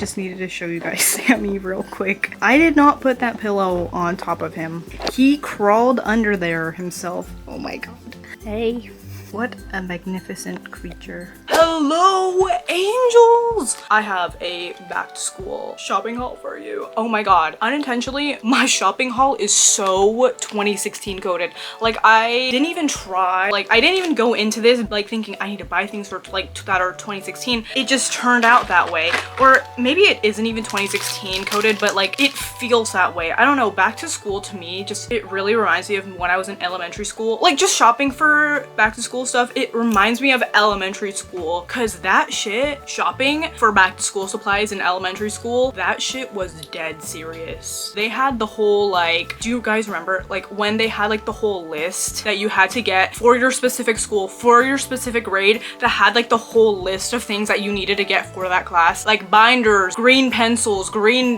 just needed to show you guys Sammy real quick. I did not put that pillow on top of him. He crawled under there himself. Oh my god. Hey. What a magnificent creature. Hello, angels! I have a back to school shopping haul for you. Oh my god. Unintentionally, my shopping haul is so 2016 coded. Like, I didn't even try. Like, I didn't even go into this like thinking I need to buy things for like that are 2016. It just turned out that way. Or maybe it isn't even 2016 coded, but like it feels that way. I don't know. Back to school to me, just it really reminds me of when I was in elementary school. Like, just shopping for back to school stuff, it reminds me of elementary school, because that shit, shopping for back to school supplies in elementary school, that shit was dead serious. They had the whole, like, do you guys remember like when they had like the whole list that you had to get for your specific school, for your specific grade, that had like the whole list of things that you needed to get for that class, like binders, green pencils,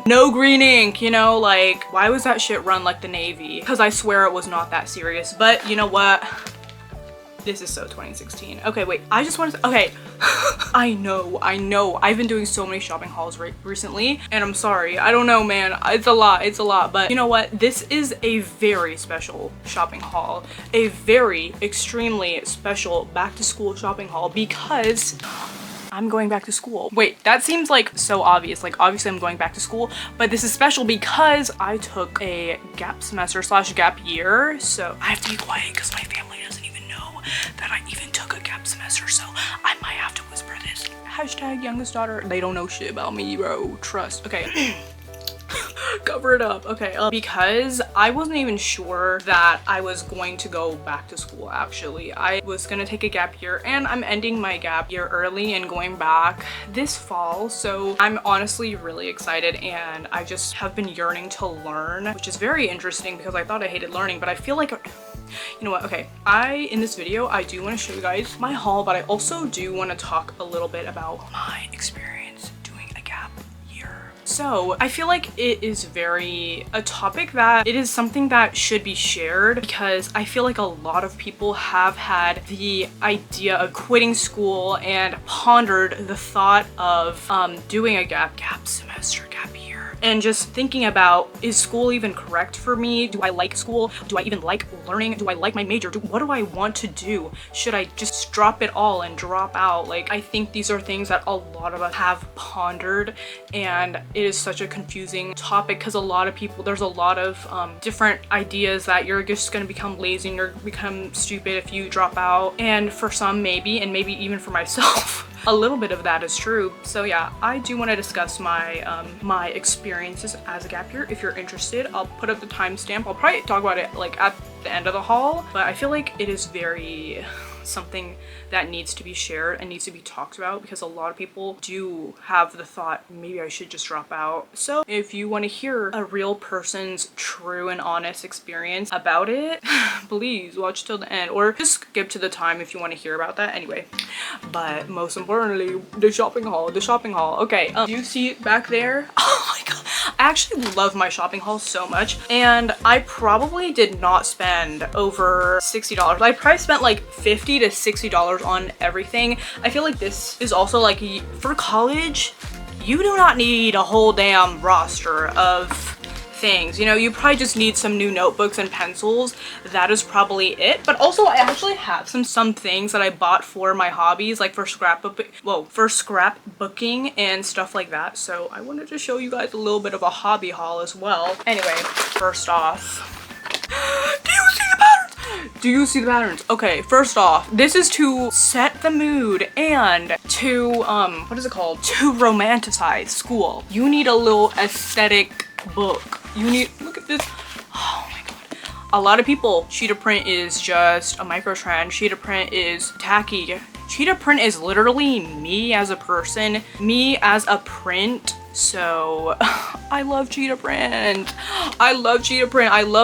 no green ink, you know? Like, why was that shit run like the Navy? Because I swear it was not that serious. But you know what? This is so 2016. Okay, wait, I just want to, okay. I know. I've been doing so many shopping hauls recently, and I'm sorry. I don't know, man. It's a lot, but you know what? This is a very special shopping haul. A very, extremely special back to school shopping haul because I'm going back to school. Wait, that seems like so obvious. Like, obviously I'm going back to school, but this is special because I took a gap semester / gap year. So I have to be quiet because my family doesn't even know that I even took a gap semester, so I might have to whisper this. Hashtag youngest daughter. They don't know shit about me, bro. Trust. Okay. Cover it up. Okay, because I wasn't even sure that I was going to go back to school. Actually, I was gonna take a gap year, and I'm ending my gap year early and going back this fall, so I'm honestly really excited, and I just have been yearning to learn, which is very interesting because I thought I hated learning, but I feel like, you know what? Okay, in this video I do want to show you guys my haul, but I also do want to talk a little bit about my experience doing a gap year. So I feel like it is a topic that it is something that should be shared, because I feel like a lot of people have had the idea of quitting school and pondered the thought of doing a gap semester, gap year, and just thinking about, is school even correct for me? Do I like school? Do I even like learning? Do I like my major? What do I want to do? Should I just drop it all and drop out? Like, I think these are things that a lot of us have pondered, and it is such a confusing topic because there's a lot of different ideas that you're just gonna become lazy and you're become stupid if you drop out. And for some, maybe, and maybe even for myself, a little bit of that is true. So yeah, I do want to discuss my my experiences as a gap year. If you're interested, I'll put up the timestamp. I'll probably talk about it like at the end of the haul, but I feel like it is very something that needs to be shared and needs to be talked about, because a lot of people do have the thought, maybe I should just drop out. So if you want to hear a real person's true and honest experience about it, please watch till the end, or just skip to the time if you want to hear about that. Anyway, but most importantly, the shopping haul. Okay, do you see it back there? Oh my god, I actually love my shopping haul so much, and I probably did not spend over $60. I probably spent like $50 to $60 on everything. I feel like this is also like, for college, you do not need a whole damn roster of things. You know, you probably just need some new notebooks and pencils. That is probably it. But also, I actually have some things that I bought for my hobbies, like for scrapbooking and stuff like that. So I wanted to show you guys a little bit of a hobby haul as well. Anyway, first off, do you see the patterns? Okay, first off, this is to set the mood and to, what is it called? To romanticize school. You need a little aesthetic book. Look at this. Oh my god. A lot of people, cheetah print is just a micro trend. Cheetah print is tacky. Cheetah print is literally me as a person, me as a print. So I love cheetah print. I love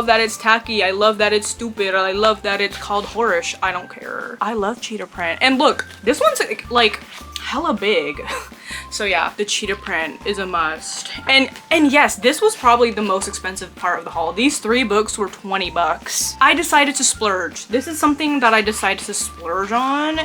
that it's tacky. I love that it's stupid. I love that it's called whorish. I don't care. I love cheetah print. And look, this one's like hella big. So yeah, the cheetah print is a must. And yes, this was probably the most expensive part of the haul. These 3 books were 20 bucks. I decided to splurge. This is something that I decided to splurge on.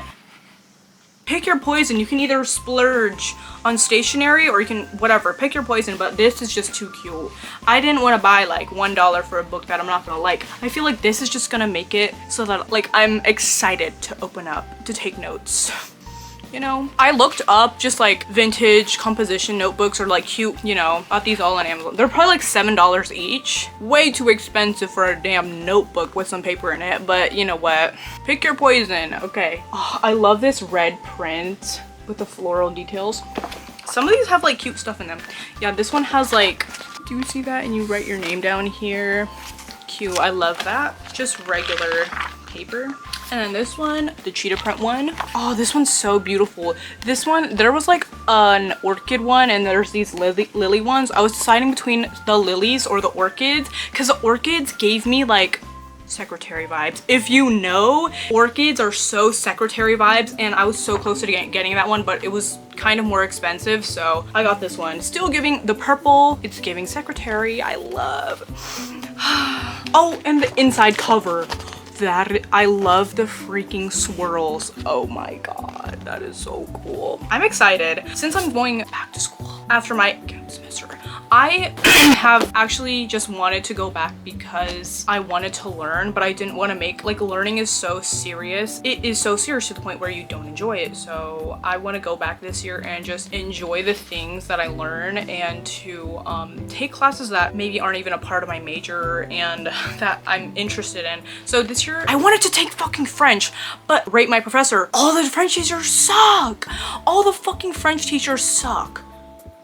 Pick your poison. You can either splurge on stationery or you can whatever, pick your poison, but this is just too cute. I didn't want to buy like $1 for a book that I'm not gonna like. I feel like this is just gonna make it so that like I'm excited to open up, to take notes. You know, I looked up just like vintage composition notebooks or like cute, you know, bought these all on Amazon. They're probably like $7 each. Way too expensive for a damn notebook with some paper in it, but you know what? Pick your poison. Okay. Oh, I love this red print with the floral details. Some of these have like cute stuff in them. Yeah, this one has like, do you see that? And you write your name down here. Cute. I love that. Just regular paper. And then this one, the cheetah print one. Oh, this one's so beautiful. This one, there was like an orchid one and there's these lily ones. I was deciding between the lilies or the orchids because the orchids gave me like secretary vibes. If you know, orchids are so secretary vibes, and I was so close to getting that one, but it was kind of more expensive, so I got this one. Still giving the purple, it's giving secretary. I love. Oh, and the inside cover. That I love the freaking swirls. Oh my god, that is so cool. I'm excited. Since I'm going back to school after my semester, I have actually just wanted to go back because I wanted to learn, but I didn't want to make, like, learning is so serious. It is so serious to the point where you don't enjoy it. So I want to go back this year and just enjoy the things that I learn and to take classes that maybe aren't even a part of my major and that I'm interested in. So this year I wanted to take fucking French, but rate my professor. All the French teachers suck. All the fucking French teachers suck.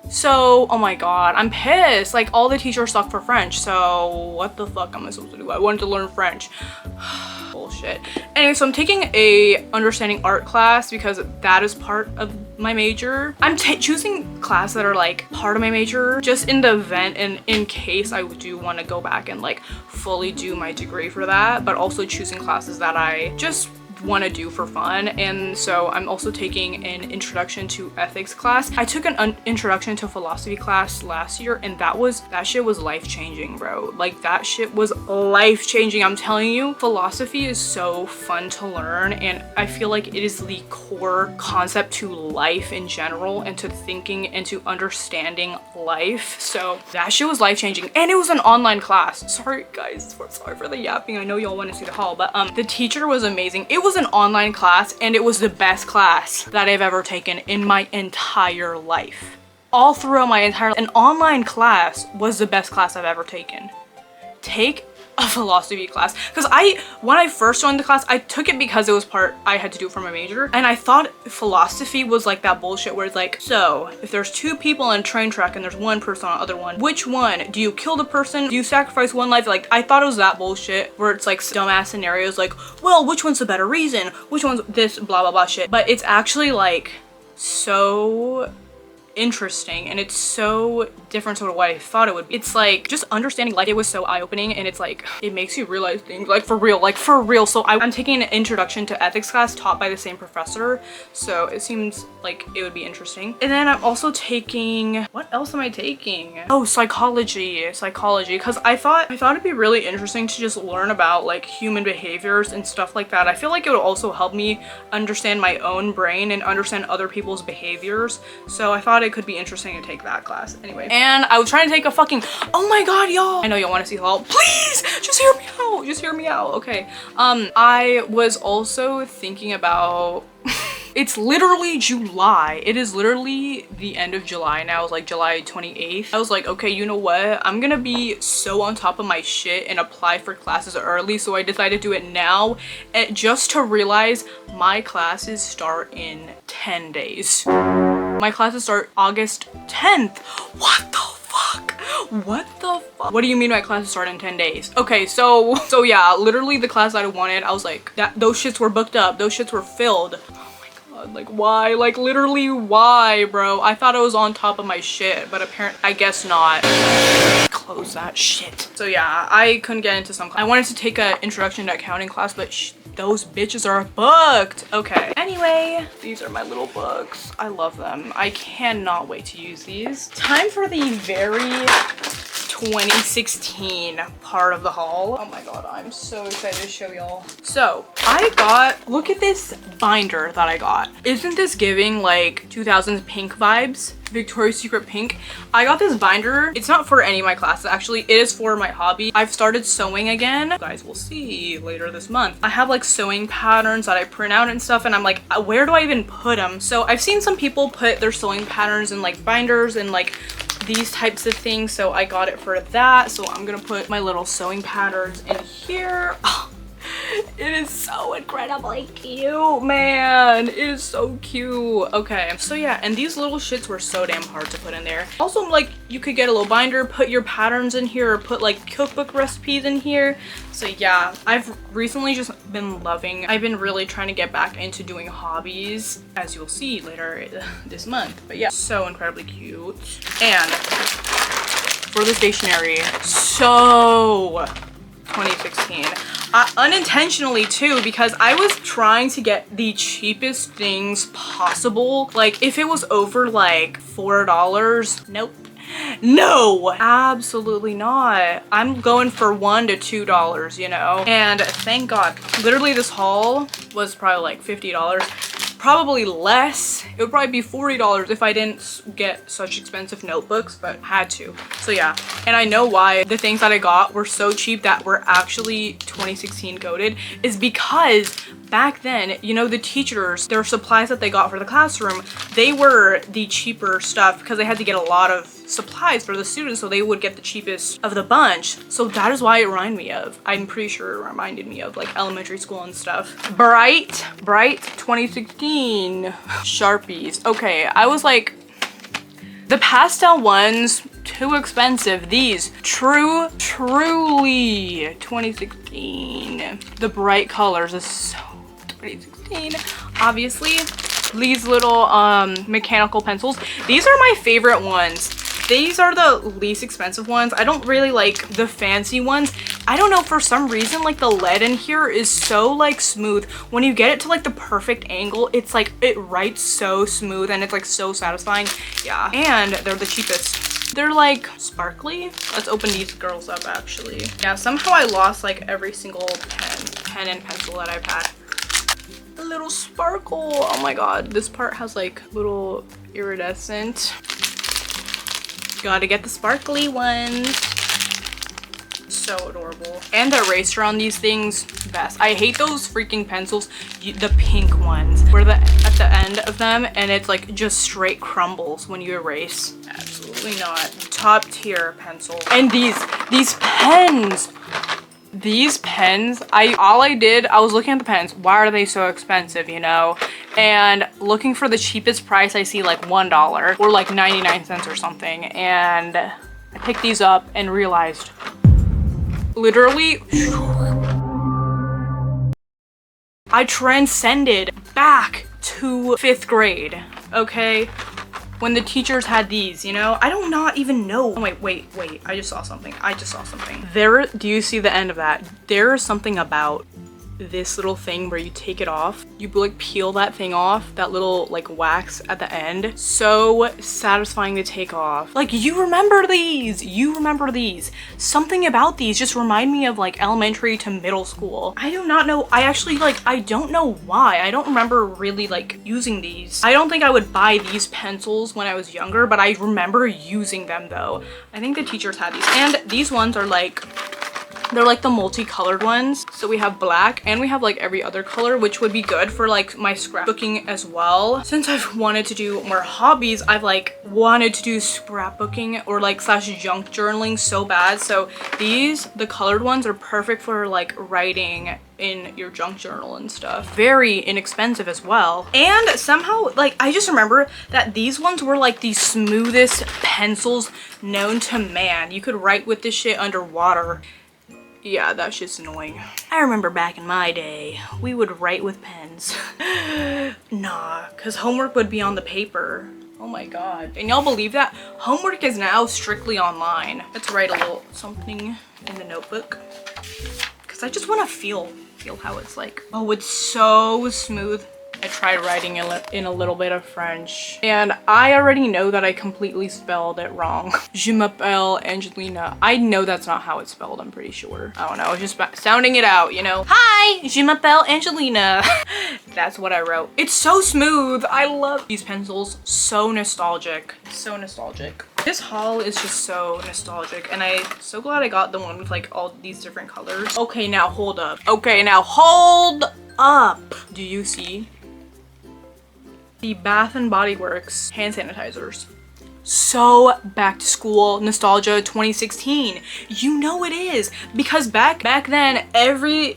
So, oh my god, I'm pissed. Like, all the teachers suck for French, so what the fuck am I supposed to do? I wanted to learn French. Bullshit. Anyway, so I'm taking a understanding art class because that is part of my major. I'm choosing classes that are like part of my major just in the event and in case I do want to go back and like fully do my degree for that, but also choosing classes that I just want to do for fun. And so I'm also taking an introduction to ethics class. I took an introduction to philosophy class last year, and that shit was life-changing, bro. Like, that shit was life-changing. I'm telling you, philosophy is so fun to learn, and I feel like it is the core concept to life in general and to thinking and to understanding life. So that shit was life-changing, and it was an online class. Sorry guys, sorry for the yapping. I know y'all want to see the haul, but the teacher was amazing. It was an online class, and it was the best class that I've ever taken in my entire life. All throughout my entire an online class was the best class I've ever taken. Take a philosophy class, because when I first joined the class, I took it because it was I had to do it for my major, and I thought philosophy was like that bullshit where it's like, so if there's two people on a train track and there's one person on the other one, which one? Do you kill the person? Do you sacrifice one life? Like, I thought it was that bullshit where it's like dumbass scenarios like, well, which one's the better reason? Which one's this blah blah blah shit. But it's actually like so interesting, and it's so different to what I thought it would be. It's like just understanding life. It was so eye-opening, and it's like it makes you realize things like for real. So I'm taking an introduction to ethics class taught by the same professor, so it seems like it would be interesting. And then I'm also taking, what else am I taking? Oh, psychology, because I thought it'd be really interesting to just learn about like human behaviors and stuff like that. I feel like it would also help me understand my own brain and understand other people's behaviors, so I thought it could be interesting to take that class. Anyway, and I was trying to take a fucking, oh my god, y'all, I know y'all want to see the haul. Please just hear me out. Okay, I was also thinking about it's literally July. It is literally the end of July now. It's like July 28th. I was like, okay, you know what? I'm gonna be so on top of my shit and apply for classes early. So I decided to do it now, just to realize my classes start in 10 days. My classes start August 10th. What the fuck? What the fuck? What do you mean my classes start in 10 days? Okay, so yeah, literally the class that I wanted, I was like, those shits were booked up. Those shits were filled. Like, why? Like, literally, why, bro? I thought I was on top of my shit, but apparently, I guess not. Close that shit. So yeah, I couldn't get into some class. I wanted to take an introduction to accounting class, but those bitches are booked. Okay. Anyway, these are my little books. I love them. I cannot wait to use these. Time for the very 2016 part of the haul. Oh my god, I'm so excited to show y'all. So I got, look at this binder that I got. Isn't this giving like 2000s pink vibes? Victoria's Secret pink. I got this binder. It's not for any of my classes, actually. It is for my hobby. I've started sewing again. You guys will see later this month. I have like sewing patterns that I print out and stuff, and I'm like, where do I even put them? So I've seen some people put their sewing patterns in like binders and like these types of things, so I got it for that. So I'm gonna put my little sewing patterns in here. Oh, it is so incredibly cute, man. It is so cute. Okay, so yeah, and these little shits were so damn hard to put in there. Also, like, you could get a little binder, put your patterns in here, or put like cookbook recipes in here. So yeah, I've recently just been loving, I've been really trying to get back into doing hobbies, as you'll see later this month. But yeah, so incredibly cute. And for the stationery, so 2016. Unintentionally too, because I was trying to get the cheapest things possible. Like if it was over like $4, nope. No, absolutely not. I'm going for $1 to $2, you know? And thank God, literally this haul was probably like $50. Probably less. It would probably be $40 if I didn't get such expensive notebooks, but had to. So yeah, and I know why the things that I got were so cheap that were actually 2016 coded is because back then, you know, the teachers, their supplies that they got for the classroom, they were the cheaper stuff because they had to get a lot of supplies for the students, so they would get the cheapest of the bunch. So that is why it reminded me of, I'm pretty sure it reminded me of like elementary school and stuff. Bright 2016 Sharpies. Okay, I was like, the pastel ones, too expensive. These, truly 2016. The bright colors is so 2016. Obviously, these little mechanical pencils. These are my favorite ones. These are the least expensive ones. I don't really like the fancy ones. I don't know, for some reason, like the lead in here is so like smooth. When you get it to like the perfect angle, it's like, it writes so smooth and it's like so satisfying. Yeah, and they're the cheapest. They're like sparkly. Let's open these girls up actually. Yeah, somehow I lost like every single pen and pencil that I've had. A little sparkle. Oh my god, this part has like little iridescent. Gotta get the sparkly ones. So adorable. And the eraser on these things, best. I hate those freaking pencils, the pink ones, where at the end of them and it's like just straight crumbles when you erase. Absolutely not. Top tier pencil. And these pens. These pens, I was looking at the pens. Why are they so expensive, you know? And looking for the cheapest price, I see like $1 or like 99 cents or something. And I picked these up and realized, literally, I transcended back to 5th grade, okay? When the teachers had these, you know? I do not even know. Oh, wait. I just saw something. There, do you see the end of that? There is something about this little thing where you take it off. You like peel that thing off, that little like wax at the end. So satisfying to take off. Like, you remember these. Something about these just remind me of like elementary to middle school. I do not know. I actually I don't know why. I don't remember really like using these. I don't think I would buy these pencils when I was younger, but I remember using them though. I think the teachers had these. And these ones are like, they're like the multicolored ones. So we have black and we have like every other color, which would be good for like my scrapbooking as well. Since I've wanted to do more hobbies, I've like wanted to do scrapbooking or like / junk journaling so bad. So these, the colored ones, are perfect for like writing in your junk journal and stuff. Very inexpensive as well. And somehow, like, I just remember that these ones were like the smoothest pencils known to man. You could write with this shit underwater. Yeah, that shit's annoying. I remember back in my day, we would write with pens. Nah, because homework would be on the paper. Oh my god. And y'all believe that? Homework is now strictly online. Let's write a little something in the notebook. Because I just want to feel how it's like. Oh, it's so smooth. I tried writing in a little bit of French, and I already know that I completely spelled it wrong. Je m'appelle Angelina. I know that's not how it's spelled, I'm pretty sure. I don't know, just sounding it out, you know? Hi, je m'appelle Angelina. That's what I wrote. It's so smooth. I love these pencils. So nostalgic. So nostalgic. This haul is just so nostalgic, and I'm so glad I got the one with like all these different colors. Okay, now hold up. Okay, now hold up. Do you see the Bath and Body Works hand sanitizers? So back to school nostalgia 2016. You know it is, because back then every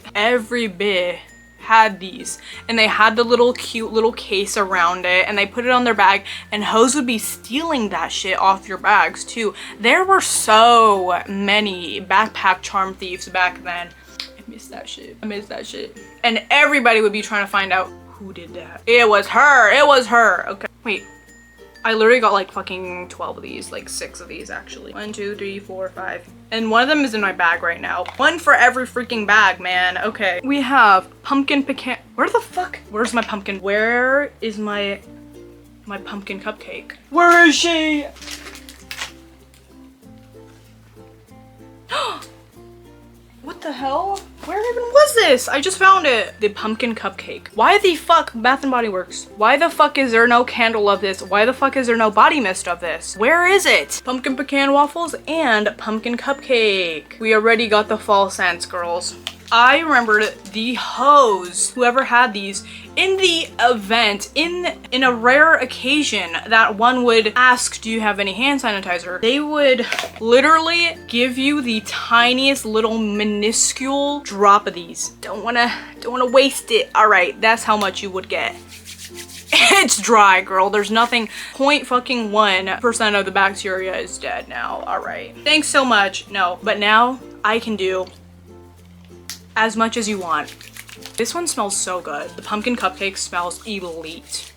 bit had these, and they had the little cute little case around it, and they put it on their bag, and hoes would be stealing that shit off your bags too. There were so many backpack charm thieves back then. I miss that shit. I miss that shit. And everybody would be trying to find out who did that. It was her. It was her. Okay. Wait. I literally got like fucking 12 of these, like 6 of these actually. 1, 2, 3, 4, 5. And one of them is in my bag right now. One for every freaking bag, man. Okay. We have pumpkin pecan. Where the fuck? Where's my pumpkin? Where is my pumpkin cupcake? Where is she? What the hell? Where even was this? I just found it. The pumpkin cupcake. Why the fuck Bath and Body Works? Why the fuck is there no candle of this? Why the fuck is there no body mist of this? Where is it? Pumpkin pecan waffles and pumpkin cupcake. We already got the fall scents, girls. I remembered the hoes, whoever had these, in the event, in a rare occasion that one would ask, do you have any hand sanitizer? They would literally give you the tiniest little minuscule drop of these. Don't wanna waste it. All right, that's how much you would get. It's dry, girl. There's nothing. 0.1% of the bacteria is dead now. All right. Thanks so much. No, but now I can do as much as you want. This one smells so good. The pumpkin cupcake smells elite.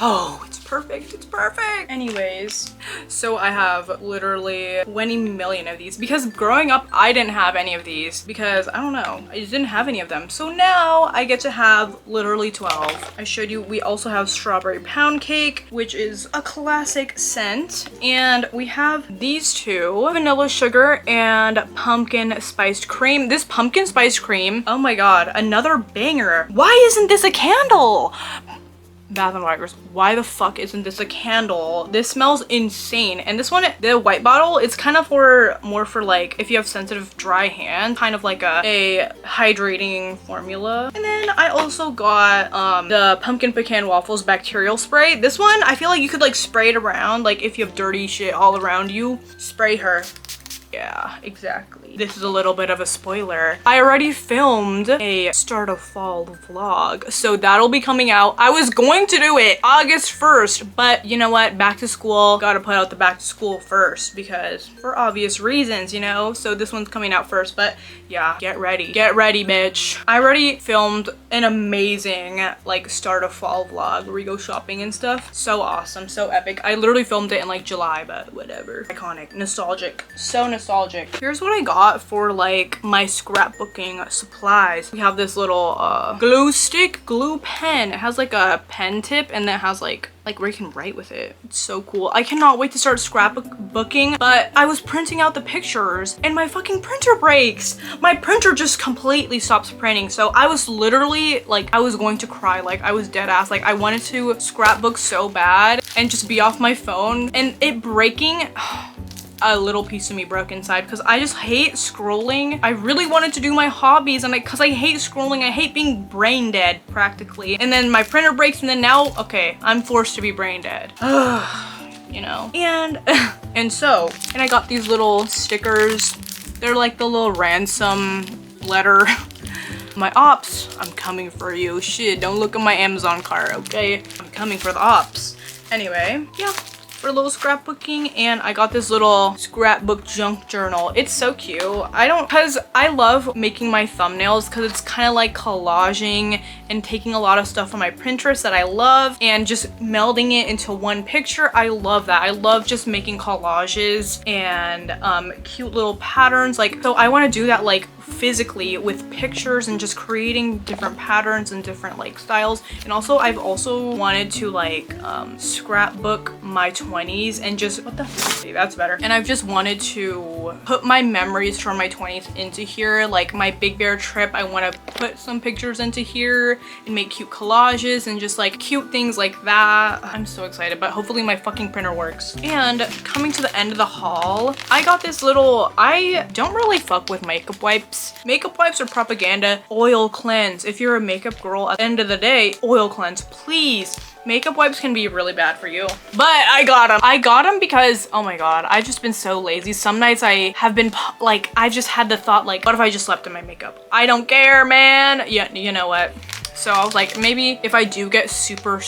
Oh, it's perfect. It's perfect. Anyways, so I have literally 20 million of these, because growing up I didn't have any of these because I don't know, I just didn't have any of them. So now I get to have literally 12. I showed you we also have strawberry pound cake, which is a classic scent, and we have these two, vanilla sugar and pumpkin spiced cream. This pumpkin spiced cream, oh my god, another banger. Why isn't this a candle? Bath and Body Works, why the fuck isn't this a candle? This smells insane. And this one, the white bottle, it's kind of more for like if you have sensitive dry hand, kind of like a hydrating formula. And then I also got the pumpkin pecan waffles bacterial spray. This one, I feel like you could like spray it around, like if you have dirty shit all around you, spray her. Yeah, exactly. This is a little bit of a spoiler. I already filmed a start of fall vlog, so that'll be coming out. I was going to do it August 1st, but you know what? Back to school. Gotta put out the back to school first because for obvious reasons, you know? So this one's coming out first, but yeah, get ready. Get ready, bitch. I already filmed an amazing like start of fall vlog where we go shopping and stuff. So awesome, so epic. I literally filmed it in like July, but whatever. Iconic, nostalgic, so nostalgic. Here's what I got for like my scrapbooking supplies. We have this little glue stick, glue pen. It has like a pen tip, and then it has like where you can write with it. It's so cool. I cannot wait to start scrapbooking, but I was printing out the pictures and my fucking printer breaks. My printer just completely stops printing. So I was literally like, I was going to cry. Like I was dead ass. Like I wanted to scrapbook so bad and just be off my phone, and it breaking, a little piece of me broke inside because I just hate scrolling. I really wanted to do my hobbies, and because I hate scrolling, I hate being brain dead practically. And then my printer breaks, and then now, okay, I'm forced to be brain dead. You know? And I got these little stickers. They're like the little ransom letter. My ops, I'm coming for you. Shit, don't look at my Amazon cart, okay? I'm coming for the ops. Anyway, yeah. For a little scrapbooking, and I got this little scrapbook junk journal. It's so cute. Because I love making my thumbnails because it's kind of like collaging and taking a lot of stuff on my Pinterest that I love and just melding it into one picture. I love that. I love just making collages and cute little patterns. Like, so I want to do that like physically with pictures and just creating different patterns and different like styles. And also I've also wanted to like scrapbook my 20s and just, what the fuck, that's better. And I've just wanted to put my memories from my 20s into here, like my Big Bear trip. I want to put some pictures into here and make cute collages and just like cute things like that. I'm so excited, but hopefully my fucking printer works. And coming to the end of the haul, I got this little, I don't really fuck with makeup wipes. Makeup wipes are propaganda. Oil cleanse. If you're a makeup girl, at the end of the day, oil cleanse, please. Makeup wipes can be really bad for you. But I got them. I got them because, oh my god, I've just been so lazy. Some nights I have been like, I've just had the thought like, what if I just slept in my makeup? I don't care, man. Yeah, you know what? So I was like, maybe if I do get super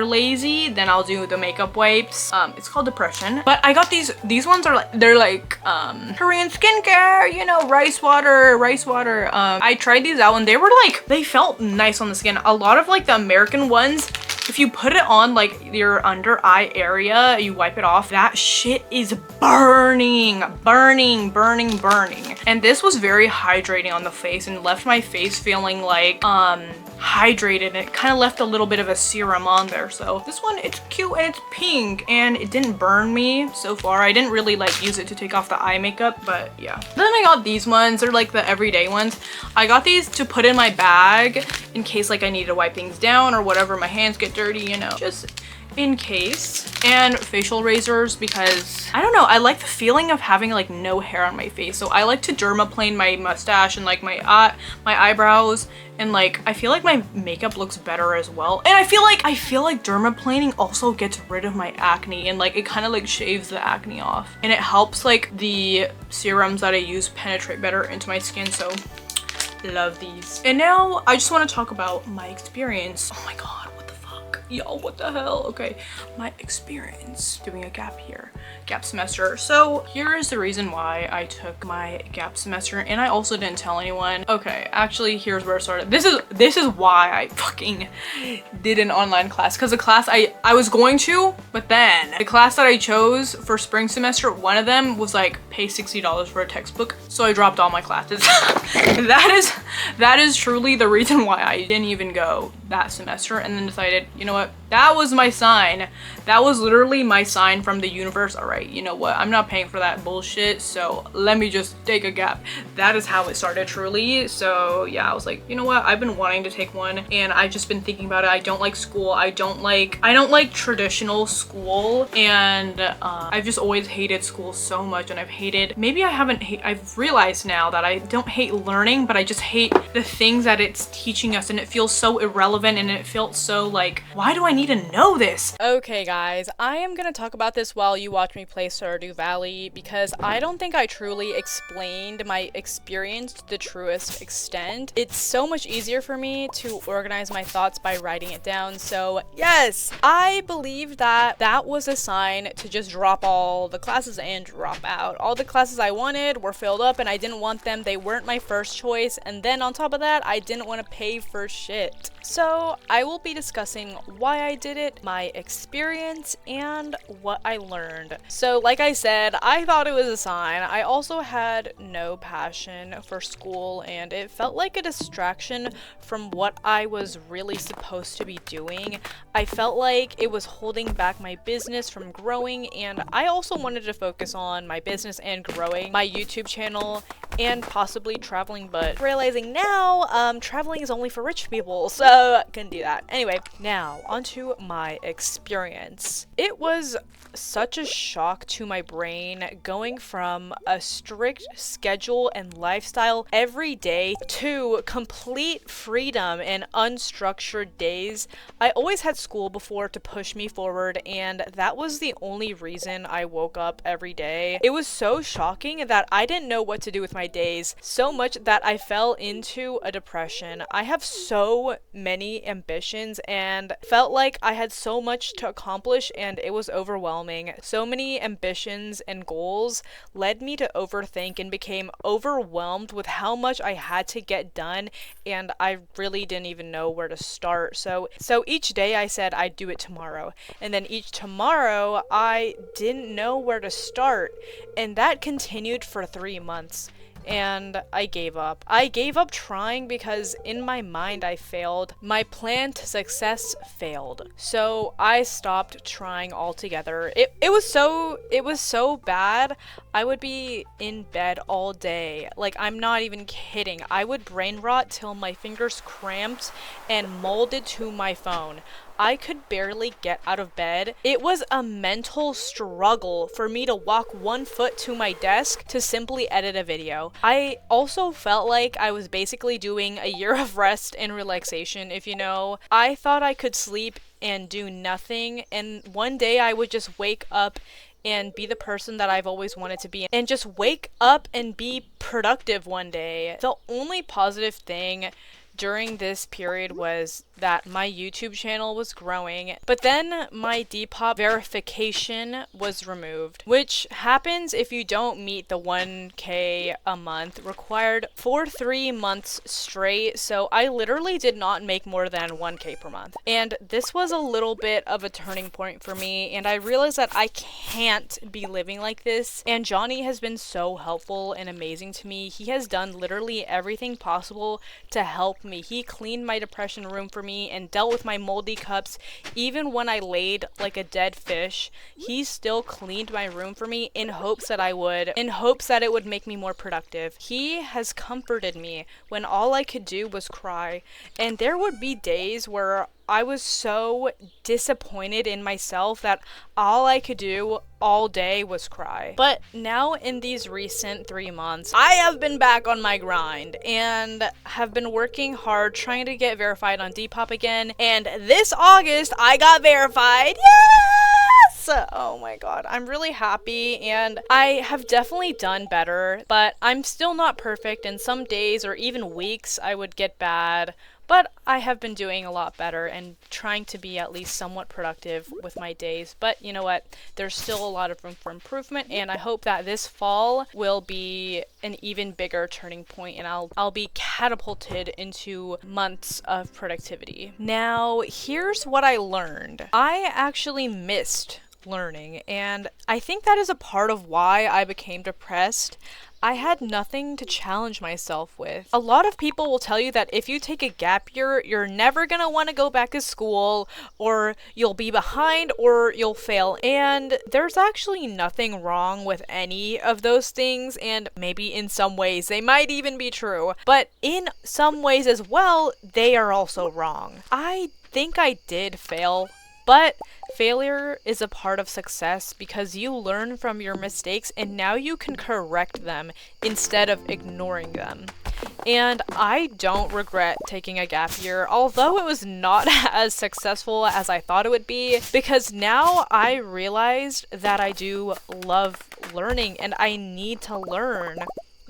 lazy, then I'll do the makeup wipes. It's called depression. But I got these ones are like, they're like Korean skincare, you know, rice water. I tried these out and they were like, they felt nice on the skin. A lot of like the American ones, if you put it on like your under eye area, you wipe it off, that shit is burning. And this was very hydrating on the face and left my face feeling like hydrated. It kind of left a little bit of a serum on there. So this one, it's cute and it's pink and it didn't burn me so far. I didn't really like use it to take off the eye makeup, but yeah. Then I got these ones. They're like the everyday ones. I got these to put in my bag in case like I need to wipe things down or whatever. My hands get dirty, you know, just in case. And facial razors because I don't know, I like the feeling of having like no hair on my face. So I like to dermaplane my mustache and like my eyebrows, and like I feel like my makeup looks better as well. And I feel like dermaplaning also gets rid of my acne and like it kind of like shaves the acne off, and it helps like the serums that I use penetrate better into my skin. So love these. And now I just want to talk about my experience. Oh my god, yo, what the hell? Okay, my experience doing a gap semester. So here is the reason why I took my gap semester, and I also didn't tell anyone. Okay, actually here's where it started. This is why I fucking did an online class, because the class I was going to, but then the class that I chose for spring semester, one of them was like pay $60 for a textbook, so I dropped all my classes. that is truly the reason why I didn't even go that semester, and then decided, you know what, that was my sign. That was literally my sign from the universe. All right, you know what, I'm not paying for that bullshit, so let me just take a gap. That is how it started, truly. So yeah, I was like, you know what, I've been wanting to take one and I've just been thinking about it. I don't like school. I don't like traditional school, and I've just always hated school so much. And I've realized now that I don't hate learning, but I just hate the things that it's teaching us, and it feels so irrelevant, and it felt so like, why do I need to know this? Okay guys, I am gonna talk about this while you watch me play Stardew Valley, because I don't think I truly explained my experience to the truest extent. It's so much easier for me to organize my thoughts by writing it down. So yes, I believe that that was a sign to just drop all the classes and drop out. All the classes I wanted were filled up and I didn't want them. They weren't my first choice, and then on top of that, I didn't want to pay for shit. So I will be discussing why I did it, my experience, and what I learned. So like I said, I thought it was a sign. I also had no passion for school, and it felt like a distraction from what I was really supposed to be doing. I felt like it was holding back my business from growing, and I also wanted to focus on my business and growing my YouTube channel and possibly traveling, but realizing now traveling is only for rich people, so couldn't do that. Anyway, now onto my experience. It was such a shock to my brain going from a strict schedule and lifestyle every day to complete freedom and unstructured days. I always had school before to push me forward, and that was the only reason I woke up every day. It was so shocking that I didn't know what to do with my days, so much that I fell into a depression. I have so many ambitions and felt like I had so much to accomplish, and it was overwhelming. So many ambitions and goals led me to overthink and became overwhelmed with how much I had to get done, and I really didn't even know where to start. So each day I said I'd do it tomorrow, and then each tomorrow I didn't know where to start, and that continued for 3 months. and I gave up. I gave up trying because in my mind I failed. My plan to success failed. So I stopped trying altogether. It was so bad. I would be in bed all day. Like, I'm not even kidding. I would brain rot till my fingers cramped and molded to my phone. I could barely get out of bed. It was a mental struggle for me to walk 1 foot to my desk to simply edit a video. I also felt like I was basically doing a year of rest and relaxation, if you know. I thought I could sleep and do nothing, and one day I would just wake up and be the person that I've always wanted to be, and just wake up and be productive one day. The only positive thing during this period was that my YouTube channel was growing, but then my Depop verification was removed, which happens if you don't meet the 1K a month required for 3 months straight. So I literally did not make more than 1K per month, and this was a little bit of a turning point for me, and I realized that I can't be living like this. And Johnny has been so helpful and amazing to me. He has done literally everything possible to help me. He cleaned my depression room for me and dealt with my moldy cups. Even when I laid like a dead fish, he still cleaned my room for me in hopes that it would make me more productive. He has comforted me when all I could do was cry, and there would be days where I was so disappointed in myself that all I could do all day was cry. But now in these recent 3 months, I have been back on my grind and have been working hard trying to get verified on Depop again. And this August, I got verified. Yes! Oh my god, I'm really happy, and I have definitely done better, but I'm still not perfect, and some days or even weeks I would get bad. But I have been doing a lot better and trying to be at least somewhat productive with my days. But you know what? There's still a lot of room for improvement, and I hope that this fall will be an even bigger turning point, and I'll be catapulted into months of productivity. Now, here's what I learned. I actually missed learning, and I think that is a part of why I became depressed. I had nothing to challenge myself with. A lot of people will tell you that if you take a gap year, you're never gonna want to go back to school, or you'll be behind, or you'll fail. And there's actually nothing wrong with any of those things, and maybe in some ways they might even be true. But in some ways as well, they are also wrong. I think I did fail, but failure is a part of success because you learn from your mistakes and now you can correct them instead of ignoring them. And I don't regret taking a gap year, although it was not as successful as I thought it would be, because now I realized that I do love learning and I need to learn.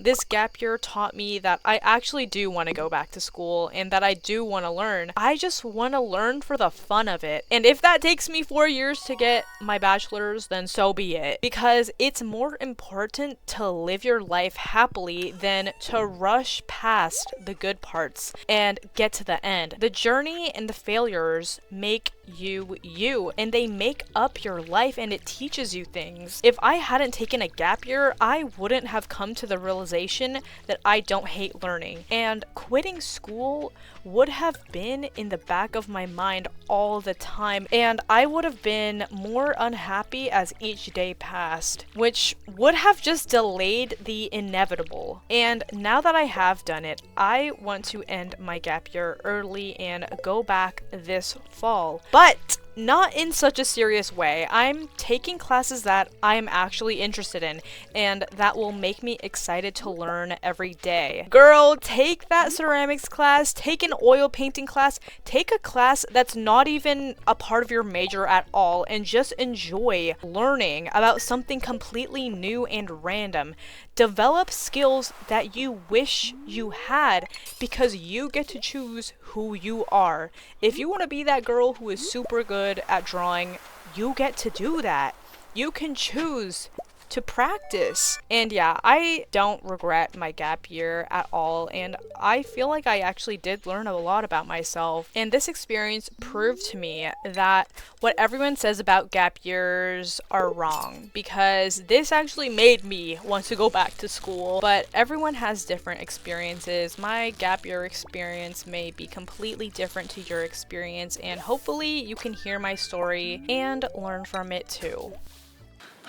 This gap year taught me that I actually do want to go back to school and that I do want to learn. I just want to learn for the fun of it. And if that takes me 4 years to get my bachelor's, then so be it. Because it's more important to live your life happily than to rush past the good parts and get to the end. The journey and the failures make you you, and they make up your life, and it teaches you things. If I hadn't taken a gap year, I wouldn't have come to the realization that I don't hate learning, and quitting school would have been in the back of my mind all the time, and I would have been more unhappy as each day passed, which would have just delayed the inevitable. And now that I have done it, I want to end my gap year early and go back this fall. But not in such a serious way. I'm taking classes that I'm actually interested in and that will make me excited to learn every day. Girl, take that ceramics class, take an oil painting class, take a class that's not even a part of your major at all, and just enjoy learning about something completely new and random. Develop skills that you wish you had because you get to choose who you are. If you want to be that girl who is super good at drawing, you get to do that. You can choose to practice. And yeah, I don't regret my gap year at all, and I feel like I actually did learn a lot about myself. And this experience proved to me that what everyone says about gap years are wrong, because this actually made me want to go back to school. But everyone has different experiences. My gap year experience may be completely different to your experience, and hopefully you can hear my story and learn from it too.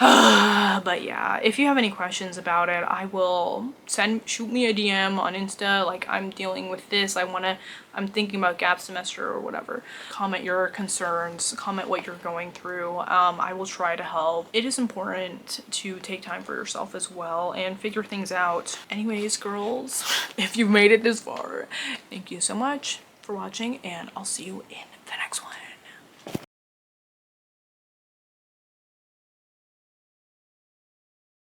But yeah, if you have any questions about it, I will shoot me a DM on Insta. Like, I'm dealing with this, I'm thinking about gap semester or whatever. Comment your concerns, comment what you're going through. I will try to help. It is important to take time for yourself as well and figure things out. Anyways, girls, if you've made it this far, thank you so much for watching, and I'll see you in the next one.